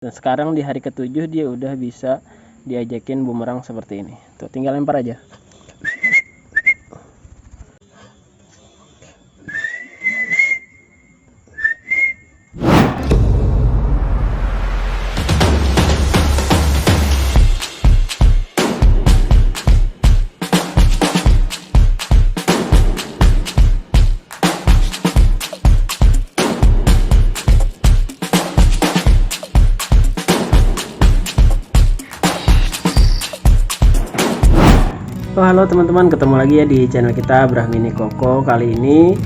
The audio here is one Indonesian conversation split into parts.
Dan sekarang di hari ke-7 dia udah bisa diajakin bumerang seperti ini. Tuh, tinggal lempar aja. Oh, halo teman-teman, ketemu lagi ya di channel kita Brahmini Koko. Kali ini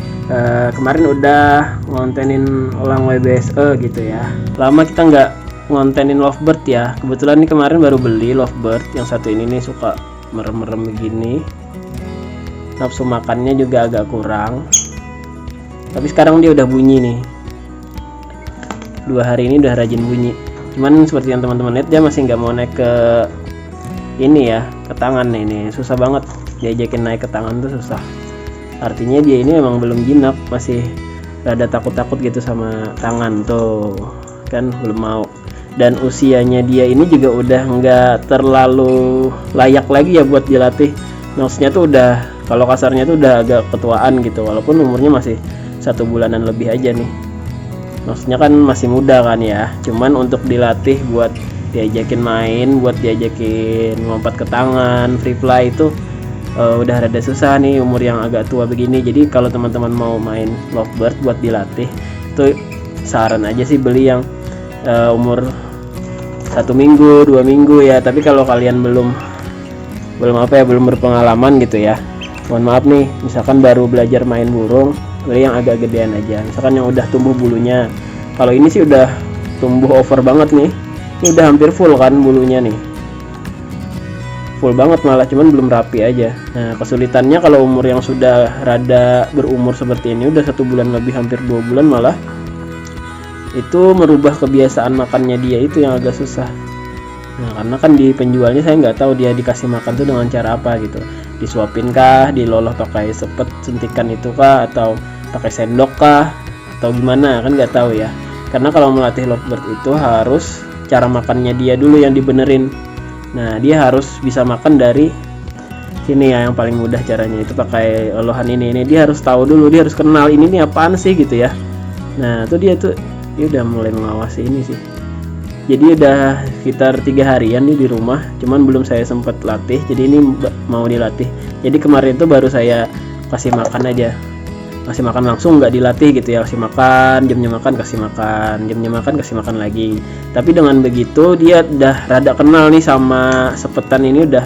kemarin udah ngontenin elang WBSE gitu ya. Lama kita nggak ngontenin lovebird ya. Kebetulan nih kemarin baru beli lovebird. Yang satu ini nih suka merem-merem begini. Nafsu makannya juga agak kurang. Tapi sekarang dia udah bunyi nih. 2 hari ini udah rajin bunyi. Cuman seperti yang teman-teman lihat, dia masih nggak mau naik ke ini ya, ke tangan nih. Ini susah banget diajakin naik ke tangan tuh susah. Artinya dia ini memang belum jinak, masih rada takut-takut gitu sama tangan tuh kan, belum mau. Dan usianya dia ini juga udah nggak terlalu layak lagi ya buat dilatih. Nosnya tuh udah, kalau kasarnya tuh udah agak ketuaan gitu, walaupun umurnya masih 1 bulanan lebih aja nih. Nosnya kan masih muda kan ya, cuman untuk dilatih buat diajakin main, buat diajakin lompat ke tangan, free fly itu udah rada susah nih umur yang agak tua begini. Jadi kalau teman-teman mau main lovebird buat dilatih, itu saran aja sih beli yang umur 1 minggu, 2 minggu ya. Tapi kalau kalian belum berpengalaman gitu ya, mohon maaf nih, misalkan baru belajar main burung, beli yang agak gedean aja, misalkan yang udah tumbuh bulunya. Kalau ini sih udah tumbuh over banget nih. Ini udah hampir full kan bulunya nih, full banget malah, cuman belum rapi aja. Nah, kesulitannya kalau umur yang sudah rada berumur seperti ini, udah 1 bulan lebih, hampir 2 bulan malah, itu merubah kebiasaan makannya dia itu yang agak susah. Nah, karena kan di penjualnya saya nggak tahu dia dikasih makan tuh dengan cara apa gitu, disuapin kah, diloloh pakai sepet suntikan itu kah, atau pakai sendok kah, atau gimana, kan nggak tahu ya. Karena kalau melatih lovebird itu harus cara makannya dia dulu yang dibenerin. Nah, dia harus bisa makan dari sini ya, yang paling mudah caranya itu pakai olohan ini dia harus tahu dulu, dia harus kenal ini nih apaan sih gitu ya. Nah, tuh dia udah mulai mengawasi ini sih. Jadi udah sekitar 3 harian nih di rumah, cuman belum saya sempat latih. Jadi ini mau dilatih. Jadi kemarin tuh baru saya kasih makan aja, kasih makan langsung, nggak dilatih gitu ya. Kasih makan, jamnya makan kasih makan, jamnya makan kasih makan lagi. Tapi dengan begitu dia udah rada kenal nih sama sepetan ini, udah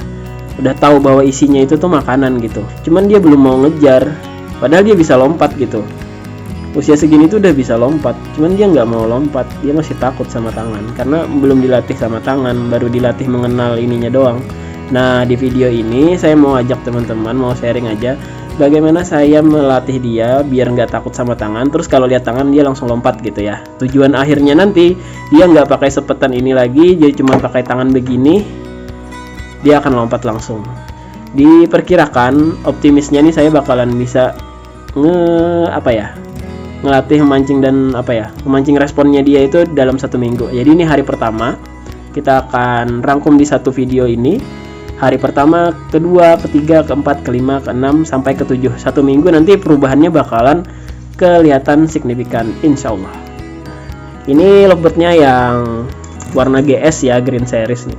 tahu bahwa isinya itu tuh makanan gitu. Cuman dia belum mau ngejar, padahal dia bisa lompat gitu. Usia segini tuh udah bisa lompat, cuman dia nggak mau lompat, dia masih takut sama tangan karena belum dilatih sama tangan, baru dilatih mengenal ininya doang. Nah, di video ini saya mau ajak teman-teman, mau sharing aja bagaimana saya melatih dia biar nggak takut sama tangan. Terus kalau lihat tangan dia langsung lompat gitu ya. Tujuan akhirnya nanti dia nggak pakai sepetan ini lagi, jadi cuma pakai tangan begini, dia akan lompat langsung. Diperkirakan optimisnya nih saya bakalan bisa ngelatih memancing dan memancing responnya dia itu dalam 1 minggu. Jadi ini hari pertama, kita akan rangkum di satu video ini. Hari pertama, kedua, ketiga, keempat, kelima, keenam, sampai ke-7. 1 minggu nanti perubahannya bakalan kelihatan signifikan, insya Allah. Ini lovebirdnya yang warna GS ya, Green Series nih.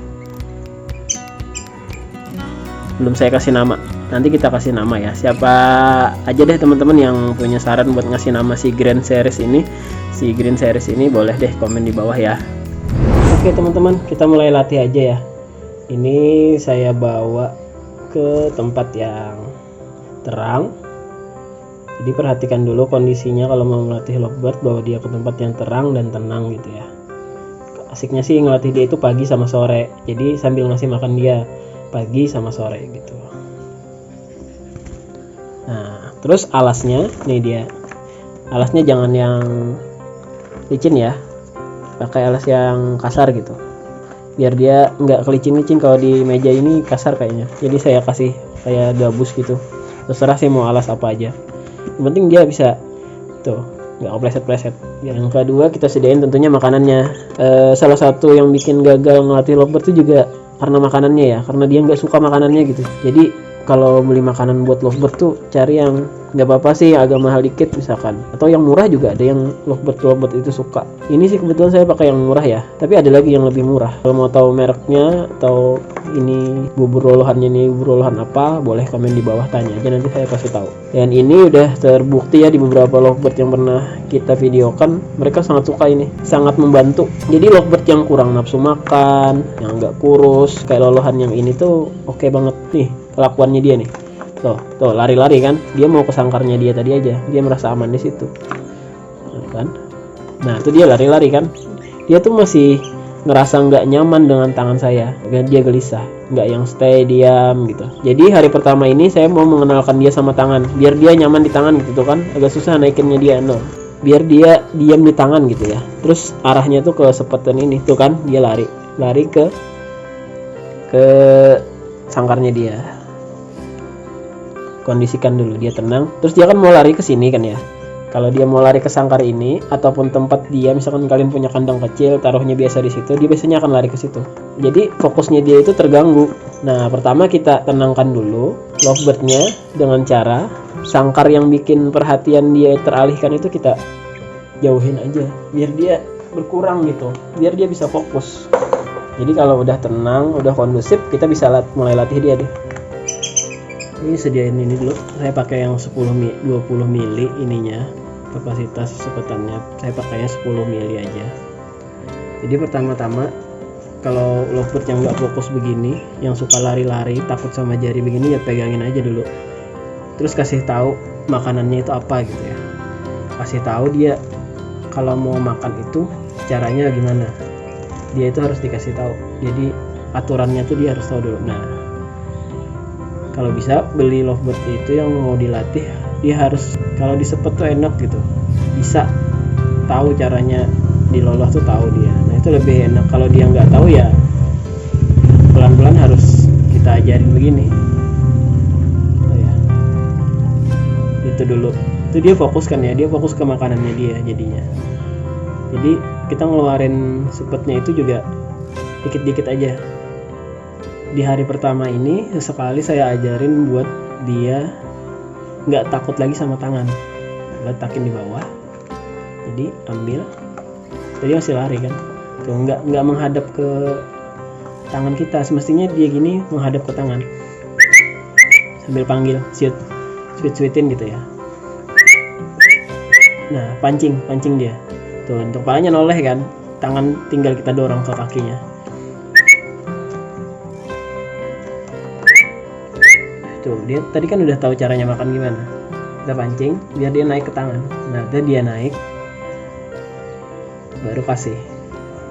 Belum saya kasih nama, nanti kita kasih nama ya. Siapa aja deh teman-teman yang punya saran buat ngasih nama si Green Series ini, boleh deh komen di bawah ya. Oke teman-teman, kita mulai latih aja ya. Ini saya bawa ke tempat yang terang. Jadi perhatikan dulu kondisinya kalau mau melatih lovebird, bawa dia ke tempat yang terang dan tenang gitu ya. Asiknya sih ngelatih dia itu pagi sama sore. Jadi sambil ngasih makan dia pagi sama sore gitu. Nah, terus alasnya nih dia. Alasnya jangan yang licin ya. Pakai alas yang kasar gitu, biar dia nggak kelicin-licin. Kalau di meja ini kasar kayaknya, jadi saya kasih kayak gabus gitu. Terserah sih mau alas apa aja, yang penting dia bisa tuh nggak kepleset-pleset. Yang kedua kita sediain tentunya makanannya. Salah satu yang bikin gagal ngelatih lovebird itu juga karena makanannya ya, karena dia nggak suka makanannya gitu. Jadi kalau beli makanan buat lovebird tuh cari yang nggak apa-apa sih, agak mahal dikit misalkan, atau yang murah juga ada yang lovebird itu suka. Ini sih kebetulan saya pakai yang murah ya, tapi ada lagi yang lebih murah. Kalau mau tahu mereknya atau ini bubur lolohannya nih bubur lolohan apa, boleh komen di bawah, tanya aja nanti saya kasih tahu. Dan ini udah terbukti ya di beberapa lovebird yang pernah kita videokan, mereka sangat suka ini, sangat membantu. Jadi lovebird yang kurang nafsu makan, yang nggak kurus kayak lolohan yang ini tuh oke banget nih kelakuannya dia nih. Tuh lari-lari kan, dia mau ke sangkarnya dia tadi aja, dia merasa aman di situ kan. Nah itu dia lari-lari kan, dia tuh masih ngerasa nggak nyaman dengan tangan saya, dia gelisah, nggak yang stay diam gitu. Jadi hari pertama ini saya mau mengenalkan dia sama tangan, biar dia nyaman di tangan gitu kan, agak susah naikinnya dia, biar dia diam di tangan gitu ya. Terus arahnya tuh ke sepetan ini tuh kan, dia lari ke sangkarnya dia. Kondisikan dulu dia tenang, terus dia kan mau lari ke sini kan ya. Kalau dia mau lari ke sangkar ini ataupun tempat dia, misalkan kalian punya kandang kecil taruhnya biasa di situ, dia biasanya akan lari ke situ. Jadi fokusnya dia itu terganggu. Nah pertama kita tenangkan dulu lovebirdnya dengan cara sangkar yang bikin perhatian dia teralihkan itu kita jauhin aja, biar dia berkurang gitu, biar dia bisa fokus. Jadi kalau udah tenang, udah kondusif, kita bisa mulai latih dia deh. Ini sediain ini dulu, saya pakai yang 20 mili ininya, kapasitas sepetannya saya pakainya 10 mili aja. Jadi pertama-tama kalau lovebird yang nggak fokus begini, yang suka lari-lari, takut sama jari begini, ya pegangin aja dulu, terus kasih tahu makanannya itu apa gitu ya, kasih tahu dia kalau mau makan itu caranya gimana, dia itu harus dikasih tahu. Jadi aturannya tuh dia harus tahu dulu. Nah kalau bisa beli lovebird itu yang mau dilatih, dia harus kalau disepet tuh enak gitu, bisa tahu caranya diloloh tuh tahu dia. Nah itu lebih enak. Kalau dia nggak tahu ya pelan-pelan harus kita ajarin begini. Oh ya, itu dulu. Itu dia fokus kan ya, dia fokus ke makanannya dia jadinya. Jadi kita ngeluarin sepetnya itu juga dikit-dikit aja. Di hari pertama ini sesekali saya ajarin buat dia nggak takut lagi sama tangan, letakin di bawah. Jadi ambil, tadi masih lari kan, tuh nggak menghadap ke tangan kita, semestinya dia gini menghadap ke tangan, sambil panggil sweet-sweetin gitu ya. Nah pancing dia, tuh untuk kepalanya noleh kan, tangan tinggal kita dorong ke kakinya. Tuh dia tadi kan udah tahu caranya makan gimana, kita pancing biar dia naik ke tangan. Nah dia naik baru kasih,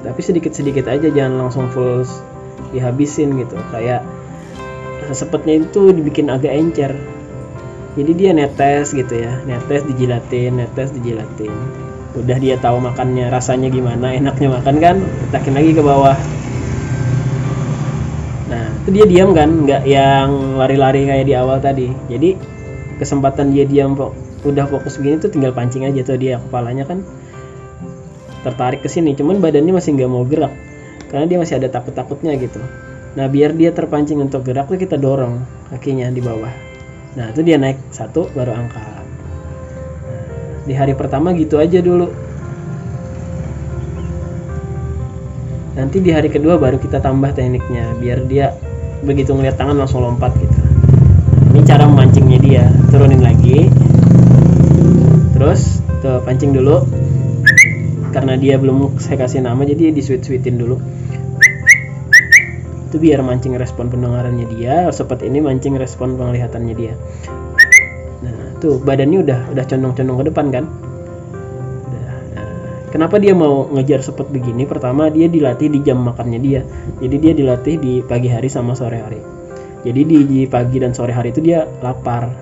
tapi sedikit aja, jangan langsung full dihabisin gitu. Kayak sepetnya itu dibikin agak encer, jadi dia netes gitu ya, netes dijilatin. Udah dia tahu makannya rasanya gimana, enaknya makan kan, letakin lagi ke bawah. Nah itu dia diam kan, nggak yang lari-lari kayak di awal tadi. Jadi kesempatan dia diam udah fokus begini tuh tinggal pancing aja tuh, dia kepalanya kan tertarik ke sini, cuman badannya masih nggak mau gerak karena dia masih ada takut-takutnya gitu. Nah biar dia terpancing untuk gerak tuh kita dorong kakinya di bawah. Nah itu dia naik satu baru angkat. Nah, di hari pertama gitu aja dulu. Nanti di hari kedua baru kita tambah tekniknya, biar dia begitu ngeliat tangan langsung lompat gitu. Ini cara memancingnya dia, turunin lagi, terus tuh pancing dulu. Karena dia belum saya kasih nama, jadi di sweet-sweetin dulu. Itu biar mancing respon pendengarannya dia, seperti ini mancing respon penglihatannya dia. Nah tuh badannya udah condong-condong ke depan kan. Kenapa dia mau ngejar sepet begini? Pertama dia dilatih di jam makannya dia. Jadi dia dilatih di pagi hari sama sore hari. Jadi di pagi dan sore hari itu dia lapar.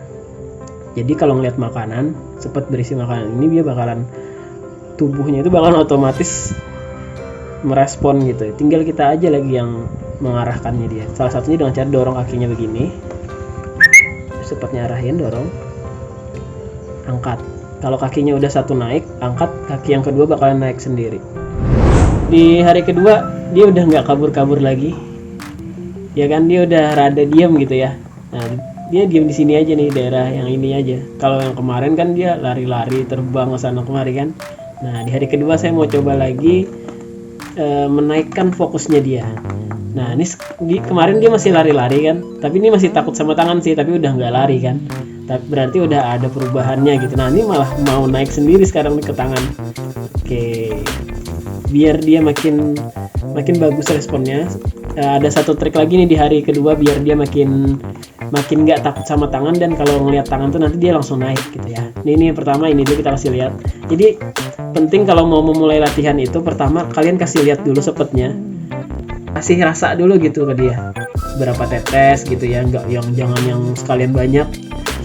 Jadi kalau ngeliat makanan, sepet berisi makanan ini, dia bakalan, tubuhnya itu bakalan otomatis merespon gitu. Tinggal kita aja lagi yang mengarahkannya dia. Salah satunya dengan cara dorong kakinya begini. Sepetnya arahin, dorong, angkat. Kalau kakinya udah satu naik, angkat, kaki yang kedua bakalan naik sendiri. Di hari kedua dia udah nggak kabur-kabur lagi, ya kan, dia udah rada diam gitu ya. Nah, dia diam di sini aja nih, daerah yang ini aja. Kalau yang kemarin kan dia lari-lari terbang ke sana kemari kan. Nah, di hari kedua saya mau coba lagi menaikkan fokusnya dia. Nah, ini kemarin dia masih lari-lari kan, tapi ini masih takut sama tangan sih, tapi udah nggak lari kan. Tapi berarti udah ada perubahannya gitu. Nah, ini malah mau naik sendiri sekarang nih ke tangan. Oke, biar dia makin bagus responnya. Ada satu trik lagi nih di hari kedua biar dia makin nggak takut sama tangan, dan kalau ngelihat tangan tuh nanti dia langsung naik gitu ya. Ini yang pertama, ini dulu kita kasih lihat. Jadi penting kalau mau memulai latihan itu, pertama kalian kasih lihat dulu sepetnya, kasih rasa dulu gitu ke dia, berapa tetes gitu ya, nggak jangan yang sekalian banyak,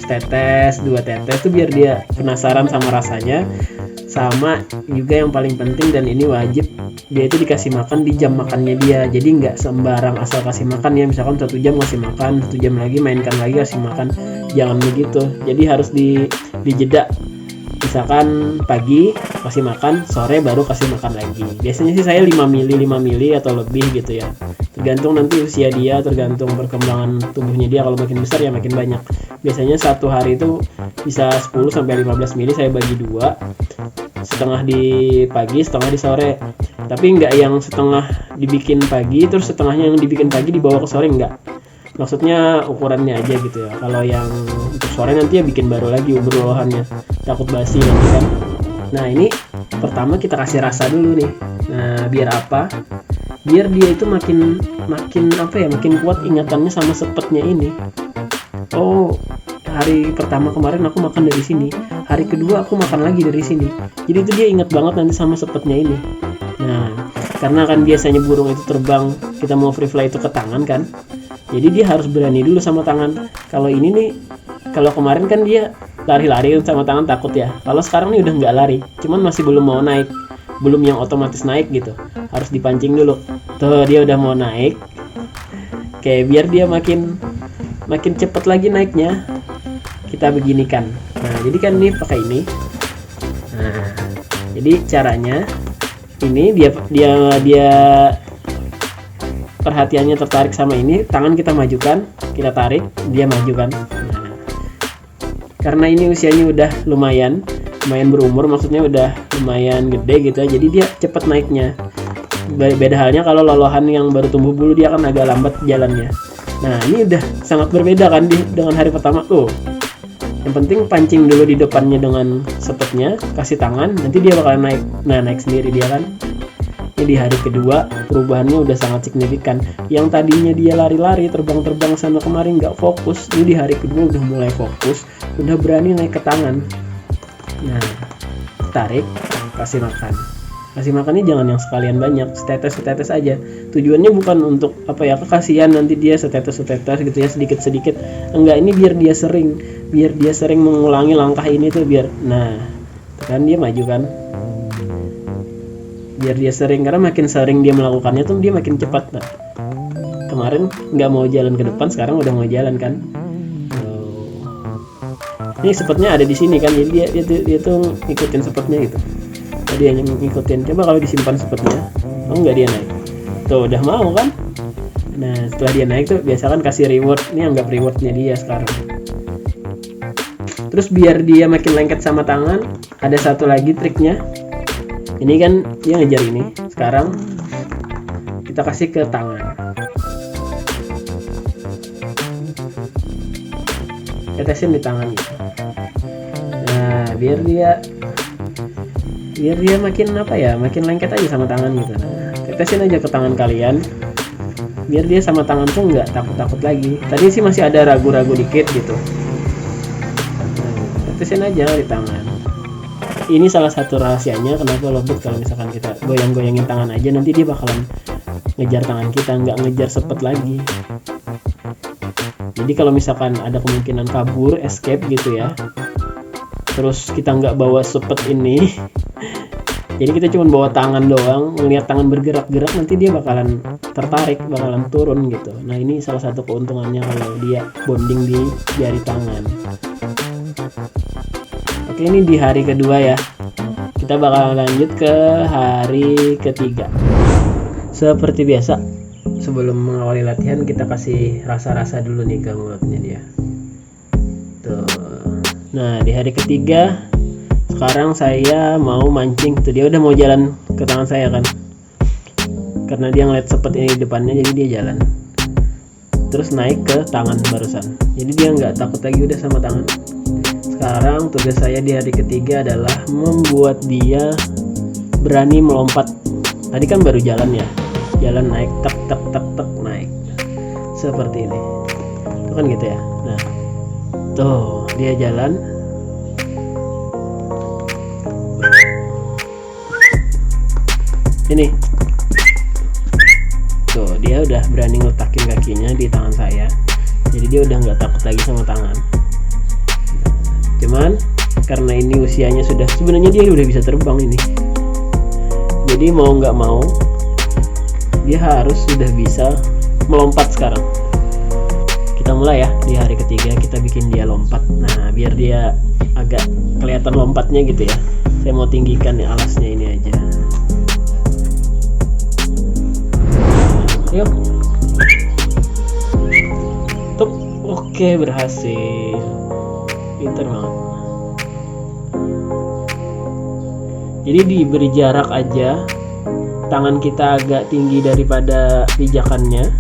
tetes 2 tetes tuh biar dia penasaran sama rasanya. Sama juga yang paling penting, dan ini wajib, dia itu dikasih makan di jam makannya dia. Jadi nggak sembarang asal kasih makan ya, misalkan 1 jam kasih makan, 1 jam lagi mainkan lagi kasih makan, jangan begitu. Jadi harus dijeda, misalkan pagi kasih makan, sore baru kasih makan lagi. Biasanya sih saya 5 mili atau lebih gitu ya, tergantung nanti usia dia, tergantung perkembangan tubuhnya dia. Kalau makin besar ya makin banyak. Biasanya satu hari itu bisa 10-15 mili, saya bagi 2, setengah di pagi, setengah di sore. Tapi nggak yang setengah dibikin pagi terus setengahnya yang dibikin pagi dibawa ke sore, nggak. Maksudnya ukurannya aja gitu ya. Kalau yang untuk sore nanti ya bikin baru lagi ubur-ulahannya, takut basi nanti kan. Nah, ini pertama kita kasih rasa dulu nih. Nah, biar apa? Biar dia itu makin apa ya, makin kuat ingatannya sama sepetnya ini. Oh, hari pertama kemarin aku makan dari sini, hari kedua aku makan lagi dari sini. Jadi itu dia ingat banget nanti sama sepetnya ini. Nah, karena kan biasanya burung itu terbang, kita mau free fly itu ke tangan kan, jadi dia harus berani dulu sama tangan. Kalau ini nih, kalau kemarin kan dia lari-lari sama tangan takut ya. Kalau sekarang nih udah nggak lari, cuman masih belum mau naik, belum yang otomatis naik gitu, harus dipancing dulu. Tuh dia udah mau naik. Oke, biar dia makin cepat lagi naiknya, kita beginikan. Nah, jadi kan ini pakai ini. Nah, jadi caranya ini dia perhatiannya tertarik sama ini, tangan kita majukan, kita tarik, dia maju kan. Nah, karena ini usianya udah lumayan berumur, maksudnya udah lumayan gede gitu ya, jadi dia cepat naiknya. Beda halnya kalau lolohan yang baru tumbuh bulu, dia kan agak lambat jalannya. Nah, ini udah sangat berbeda kan dengan hari pertama tuh. Yang penting pancing dulu di depannya dengan sepetnya, kasih tangan, nanti dia bakalan naik. Nah, naik sendiri dia kan. Ini di hari kedua perubahannya udah sangat signifikan. Yang tadinya dia lari-lari, terbang-terbang sana kemari nggak fokus, ini di hari kedua udah mulai fokus, udah berani naik ke tangan. Nah, tarik, kasih makan. Kasih makannya jangan yang sekalian banyak, setetes aja. Tujuannya bukan untuk apa ya, kekasihan nanti dia setetes gitu ya, sedikit. Enggak, ini biar dia sering mengulangi langkah ini tuh, biar nah kan dia maju kan. Biar dia sering, karena makin sering dia melakukannya tuh dia makin cepat. Nah, kemarin nggak mau jalan ke depan, sekarang udah mau jalan kan. Ini sepetnya ada di sini kan, jadi dia tuh ngikutin sepetnya gitu. Tadi hanya ngikutin. Coba kalau disimpan sepetnya, enggak dia naik. Tuh udah mau kan. Nah, setelah dia naik tuh biasa kan kasih reward. Ini anggap rewardnya dia sekarang. Terus biar dia makin lengket sama tangan, ada satu lagi triknya. Ini kan dia ngejar ini. Sekarang kita kasih ke tangan. Tetesin di tangan gitu. Nah, biar dia makin apa ya, makin lengket aja sama tangan gitu. Nah, tetesin aja ke tangan kalian, biar dia sama tangan tuh nggak takut lagi. Tadi sih masih ada ragu-ragu dikit gitu. Nah, tetesin aja di tangan. Ini salah satu rahasianya kenapa lembut. Kalau misalkan kita goyang-goyangin tangan aja, nanti dia bakalan ngejar tangan kita, nggak ngejar sepet lagi. Jadi kalau misalkan ada kemungkinan kabur, escape gitu ya, terus kita nggak bawa sepet ini, jadi kita cuma bawa tangan doang, ngelihat tangan bergerak-gerak, nanti dia bakalan tertarik, bakalan turun gitu. Nah, ini salah satu keuntungannya kalau dia bonding di jari tangan. Oke, Oke, ini di hari kedua ya. Kita bakal lanjut ke hari ketiga. Seperti biasa, sebelum mengawali latihan kita kasih rasa-rasa dulu nih ke mulutnya dia. Tuh. Nah, di hari ketiga sekarang saya mau mancing. Tuh dia udah mau jalan ke tangan saya kan. Karena dia ngeliat sepet ini di depannya, jadi dia jalan. Terus naik ke tangan barusan. Jadi dia nggak takut lagi udah sama tangan. Sekarang tugas saya di hari ketiga adalah membuat dia berani melompat. Tadi kan baru jalan ya. Jalan naik tek tek tek tek naik. Seperti ini. Itu kan gitu ya. Nah. Tuh, dia jalan. Ini. Tuh, dia udah berani ngeletakin kakinya di tangan saya. Jadi dia udah nggak takut lagi sama tangan. Cuman karena ini usianya sudah, sebenarnya dia udah bisa terbang ini. Jadi mau nggak mau dia harus sudah bisa melompat sekarang. Kita mulai ya, di hari ketiga kita bikin dia lompat. Nah, biar dia agak kelihatan lompatnya gitu ya. Saya mau tinggikan nih alasnya ini aja. Yuk. Tup. Oke, berhasil. Pintar banget. Jadi diberi jarak aja, tangan kita agak tinggi daripada pijakannya,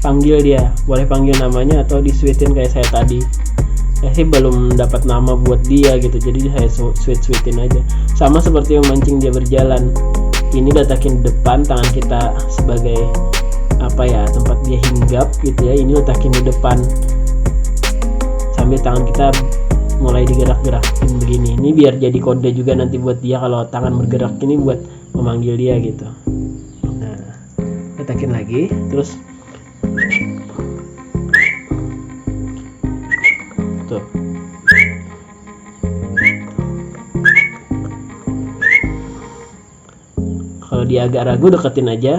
panggil dia, boleh panggil namanya atau disuitin kayak saya tadi. Saya sih belum dapat nama buat dia gitu, jadi saya suitin aja. Sama seperti memancing dia berjalan. Ini letakin di depan, tangan kita sebagai apa ya, tempat dia hinggap gitu ya. Ini letakin di depan sambil tangan kita mulai digerak-gerakin begini. Ini biar jadi kode juga nanti buat dia kalau tangan bergerak ini buat memanggil dia gitu. Nah, letakin lagi, terus tuh. Kalau dia agak ragu, deketin aja,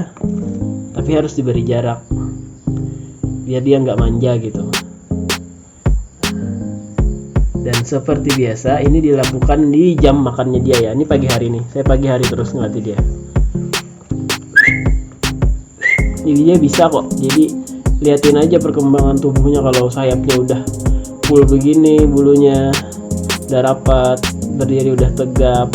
tapi harus diberi jarak biar dia nggak manja gitu. Dan seperti biasa ini dilakukan di jam makannya dia ya. Ini pagi hari nih, saya pagi hari terus ngelatih dia. Jadi dia bisa kok. Jadi liatin aja perkembangan tubuhnya. Kalau sayapnya udah full begini, bulunya udah rapat, berdiri udah tegap,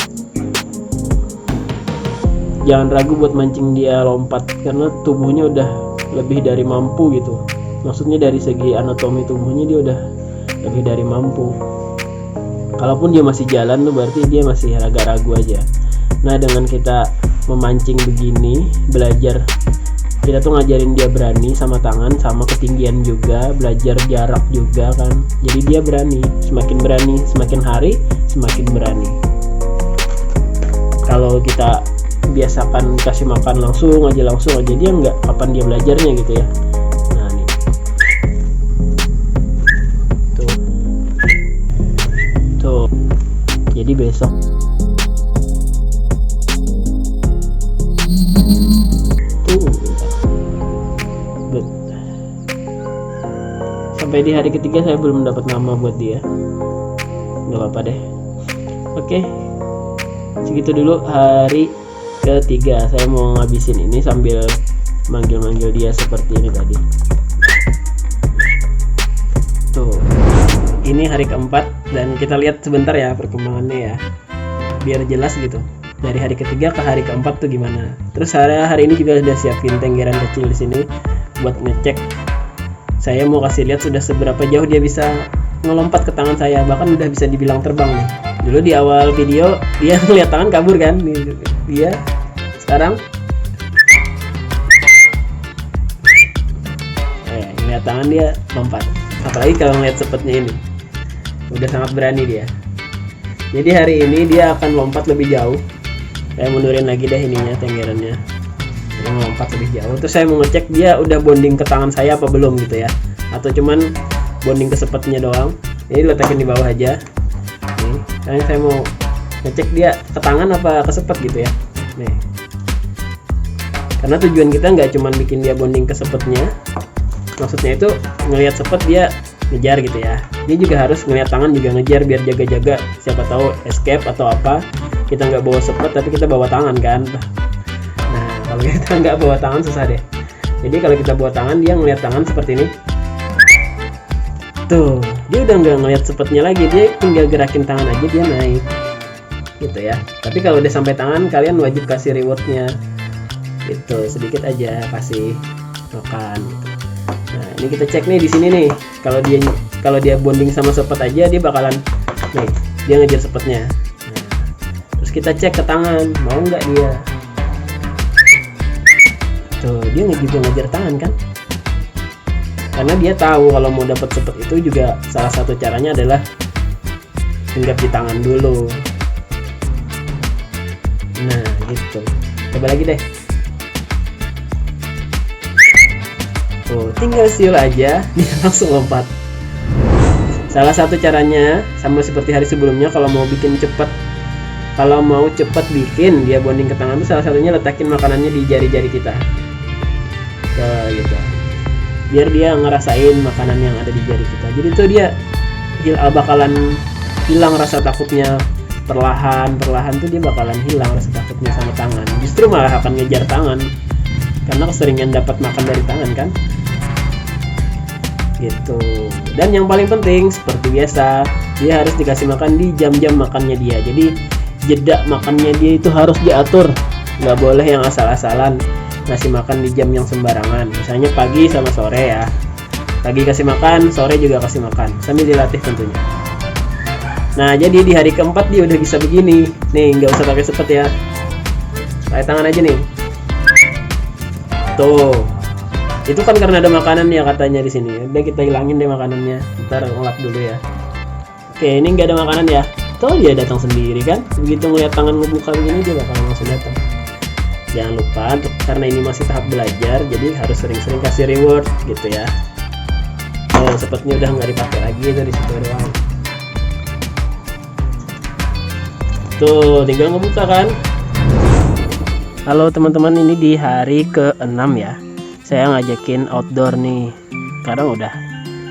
jangan ragu buat mancing dia lompat, karena tubuhnya udah lebih dari mampu gitu. Maksudnya dari segi anatomi tubuhnya dia udah lebih dari mampu. Kalaupun dia masih jalan tuh berarti dia masih agak ragu aja. Nah, dengan kita memancing begini, belajar, kita tuh ngajarin dia berani sama tangan, sama ketinggian juga, belajar jarak juga kan. Jadi dia berani, semakin hari semakin berani. Kalau kita biasakan kasih makan langsung aja dia nggak, kapan dia belajarnya gitu ya. Nah nih, tuh jadi besok sampai di hari ketiga saya belum dapat nama buat dia. Nggak apa-apa deh. Oke, segitu dulu hari ketiga. Saya mau ngabisin ini sambil manggil-manggil dia seperti ini tadi. Tuh, ini hari keempat dan kita lihat sebentar ya perkembangannya ya, biar jelas gitu. Dari hari ketiga ke hari keempat tuh gimana. Terus hari ini juga udah siapin tenggeran kecil di sini buat ngecek. Saya mau kasih lihat sudah seberapa jauh dia bisa ngelompat ke tangan saya, bahkan udah bisa dibilang terbang nih. Dulu di awal video dia ngeliat tangan kabur kan, dia sekarang ngeliat tangan dia lompat. Apalagi kalau ngeliat sepetnya ini, udah sangat berani dia. Jadi hari ini dia akan lompat lebih jauh. Saya mundurin lagi deh ininya, tenggerannya. Dia melompat lebih jauh. Terus saya mau ngecek dia udah bonding ke tangan saya apa belum gitu ya, atau cuman bonding ke sepetnya doang. Jadi letakin di bawah aja. Nih, sekarang saya mau ngecek dia ke tangan apa ke sepet gitu ya. Nih, karena tujuan kita nggak cuman bikin dia bonding ke sepetnya, maksudnya itu ngelihat sepet dia ngejar gitu ya. Dia juga harus ngeliat tangan juga ngejar biar jaga-jaga, siapa tahu escape atau apa. Kita nggak bawa sepet tapi kita bawa tangan kan. Nah kalau kita nggak bawa tangan susah deh. Jadi kalau kita bawa tangan, dia ngeliat tangan seperti ini. Tuh, dia udah nggak ngeliat sepetnya lagi, dia tinggal gerakin tangan aja dia naik gitu ya. Tapi kalau udah sampai tangan, kalian wajib kasih rewardnya gitu, sedikit aja kasih makan gitu. Nah ini kita cek nih di sini nih, kalau dia bonding sama sepet aja dia bakalan nih, dia ngejar sepetnya. Nah, terus kita cek ke tangan, mau nggak dia. Tuh, dia juga ngejar tangan kan, karena dia tahu kalau mau dapat sepet itu juga salah satu caranya adalah hinggap di tangan dulu. Nah gitu, coba lagi deh. Tuh, tinggal siul aja dia langsung lompat. Salah satu caranya sama seperti hari sebelumnya, kalau mau bikin cepet, kalau mau cepet bikin dia bonding ke tangan tuh salah satunya letakin makanannya di jari-jari kita. Gitu, biar dia ngerasain makanan yang ada di jari kita. Jadi tuh dia bakalan hilang rasa takutnya, perlahan tuh dia bakalan hilang rasa takutnya sama tangan. Justru malah akan ngejar tangan karena keseringan dapat makan dari tangan kan gitu. Dan yang paling penting seperti biasa, dia harus dikasih makan di jam-jam makannya dia. Jadi jeda makannya dia itu harus diatur, nggak boleh yang asal-asalan ngasih makan di jam yang sembarangan. Misalnya pagi sama sore ya, pagi kasih makan, sore juga kasih makan, sambil dilatih tentunya. Nah jadi di hari keempat dia udah bisa begini nih, nggak usah pakai sepet ya, pakai tangan aja nih. Tuh, itu kan karena ada makanan ya katanya di sini. Udah kita hilangin deh makanannya, ntar ngelap dulu ya. Oke, ini nggak ada makanan ya, tuh dia datang sendiri kan. Begitu ngeliat tangan ngebuka begini dia bakal langsung datang. Jangan lupa, karena ini masih tahap belajar, jadi harus sering-sering kasih reward gitu ya. Oh, sepetnya udah nggak dipakai lagi, itu di situ doang. Tuh, tinggal ngebuka kan. Halo teman-teman, ini di hari ke-6 ya. Saya ngajakin outdoor nih. Sekarang udah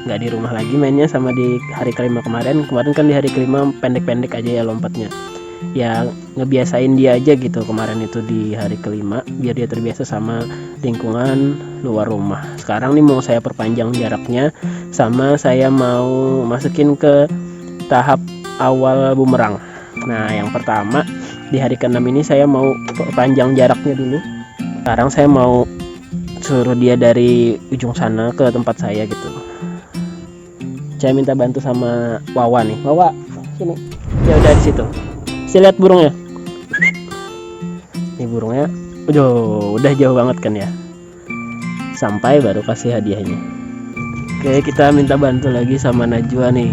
nggak di rumah lagi mainnya sama di hari ke-5 kemarin. Kemarin kan di hari ke-5 pendek-pendek aja ya lompatnya. Ya ngebiasain dia aja gitu kemarin itu di hari ke-5 biar dia terbiasa sama lingkungan luar rumah. Sekarang nih mau saya perpanjang jaraknya, sama saya mau masukin ke tahap awal bumerang. Nah yang pertama di hari ke-6 ini saya mau perpanjang jaraknya dulu. Sekarang saya mau suruh dia dari ujung sana ke tempat saya gitu. Saya minta bantu sama Wawa nih. Wawa sini, dia udah di situ. Saya lihat burungnya. Ini burungnya udah jauh banget kan ya. Sampai baru kasih hadiahnya. Oke, kita minta bantu lagi sama Najwa nih.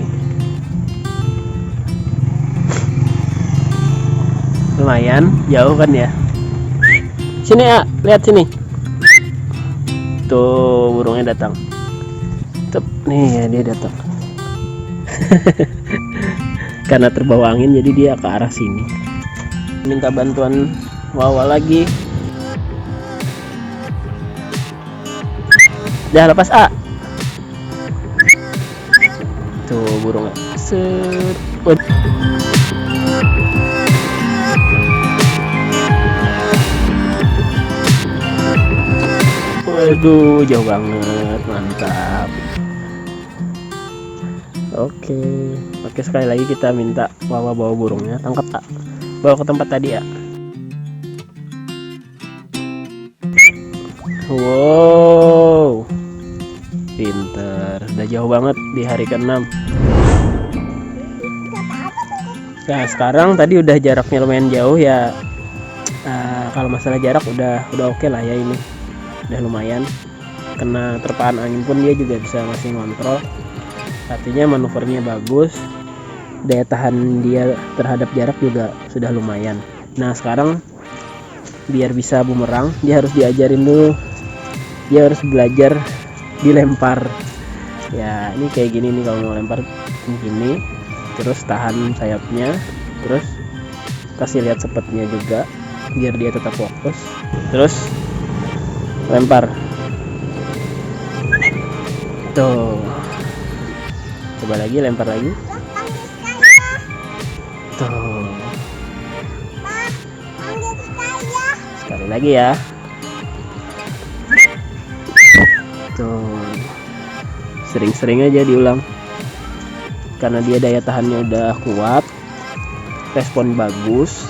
Lumayan jauh kan ya. Sini ya, lihat sini. Tuh burungnya datang. Tuh, nih ya dia datang. Karena terbawa angin jadi dia ke arah sini. Minta bantuan Wawa lagi. Dah lepas A. Tuh burungnya. Set. Waduh, jauh banget, mantap. Oke, sekali lagi kita minta Wawa bawa burungnya, tangkap tak, bawa ke tempat tadi ya. Wow, pinter, udah jauh banget di hari ke-6. Nah sekarang tadi udah jaraknya lumayan jauh ya. Kalau masalah jarak udah oke lah ya, ini udah lumayan. Kena terpaan angin pun dia juga bisa masih ngontrol. Artinya manuvernya bagus, daya tahan dia terhadap jarak juga sudah lumayan. Nah sekarang biar bisa bumerang dia harus diajarin dulu, dia harus belajar dilempar ya. Ini kayak gini nih, kalau mau lempar begini, terus tahan sayapnya, terus kasih lihat sepetnya juga biar dia tetap fokus, terus lempar tuh. Coba lagi, lempar lagi. Tuh. Sekali lagi ya. Tuh. Sering-sering aja diulang. Karena dia daya tahannya udah kuat, respon bagus,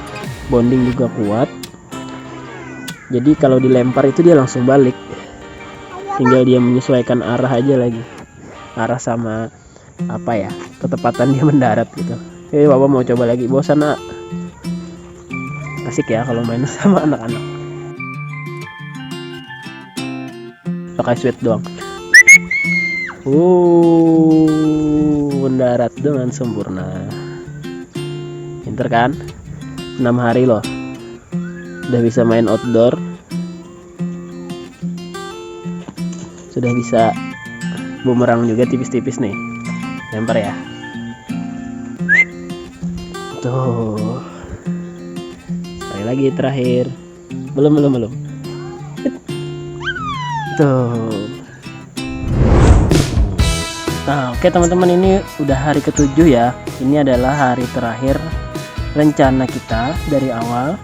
bonding juga kuat. Jadi kalau dilempar itu dia langsung balik. Tinggal dia menyesuaikan arah aja lagi. Arah sama apa ya, ketepatan dia mendarat gitu. Papa mau coba lagi. Bosan nak? Asik ya kalau main sama anak-anak. Pakai sweet doang. Mendarat dengan sempurna. Pinter kan? 6 hari loh. Udah bisa main outdoor. Sudah bisa bumerang juga tipis-tipis nih. Lempar ya. Tuh. Sekali lagi terakhir. Belum. Tuh. Nah, oke teman-teman, ini udah hari ke-7 ya. Ini adalah hari terakhir rencana kita dari awal.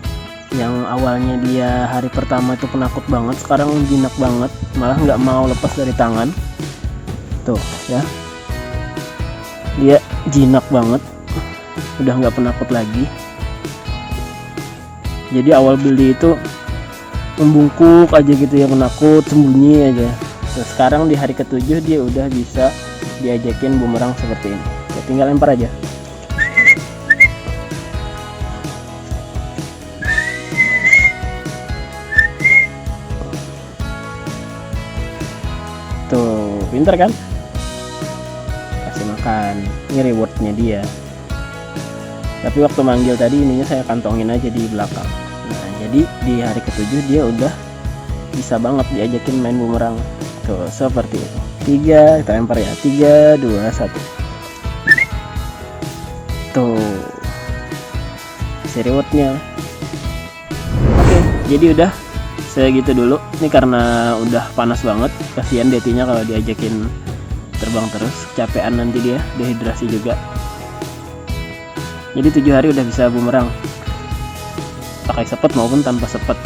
Yang awalnya dia hari pertama itu penakut banget, sekarang jinak banget, malah nggak mau lepas dari tangan. Tuh ya, dia jinak banget, udah nggak penakut lagi. Jadi awal beli itu membungkuk aja gitu ya, penakut, sembunyi aja. Nah, sekarang di hari ke-7 dia udah bisa diajakin bumerang seperti ini. Ya, tinggal lempar aja. Tuh, pinter kan? Kasih makan. Ini rewardnya dia. Tapi waktu manggil tadi ininya saya kantongin aja di belakang. Nah, jadi di hari ke-7 dia udah bisa banget diajakin main bumerang. Tuh, seperti itu. 3, kita lempar ya. 3, 2, 1. Tuh. Kasih rewardnya. Oke, jadi udah segitu dulu. Ini karena udah panas banget, kasihan Detinya kalau diajakin terbang terus, capean nanti dia, dehidrasi juga. Jadi 7 hari udah bisa bumerang, pakai sepet maupun tanpa sepet.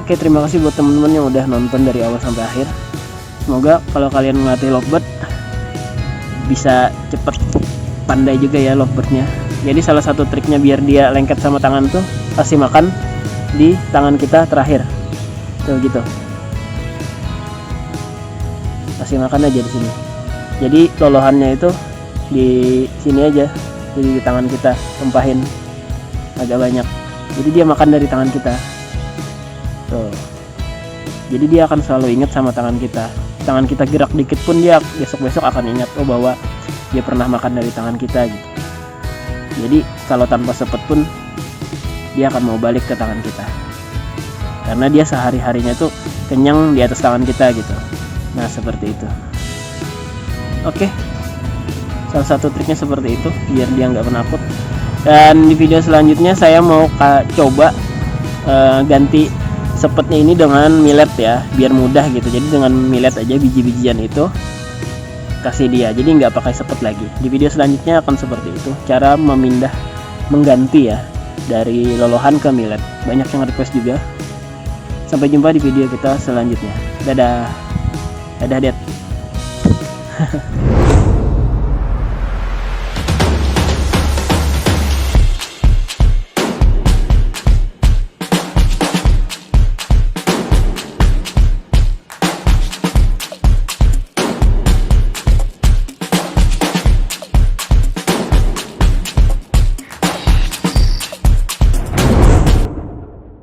Oke, terima kasih buat teman-teman yang udah nonton dari awal sampai akhir. Semoga kalau kalian melatih lovebird bisa cepet pandai juga ya lovebirdnya. Jadi salah satu triknya biar dia lengket sama tangan tuh, kasih makan di tangan kita terakhir. Tuh gitu. Kasih makan aja di sini. Jadi lolohannya itu di sini aja. Jadi di tangan kita, tumpahin agak banyak. Jadi dia makan dari tangan kita. Tuh. Jadi dia akan selalu ingat sama tangan kita. Tangan kita gerak dikit pun dia besok-besok akan ingat, oh bahwa dia pernah makan dari tangan kita gitu. Jadi kalau tanpa sepet pun dia akan mau balik ke tangan kita. Karena dia sehari-harinya tuh kenyang di atas tangan kita gitu. Nah, seperti itu. Oke. Salah satu triknya seperti itu biar dia nggak penakut. Dan di video selanjutnya saya mau coba ganti sepetnya ini dengan millet ya, biar mudah gitu. Jadi dengan millet aja, biji-bijian itu kasih dia, jadi nggak pakai sepet lagi. Di video selanjutnya akan seperti itu, cara mengganti ya dari lolohan ke millet. Banyak yang request juga. Sampai jumpa di video kita selanjutnya. Dadah. Dadah, Det.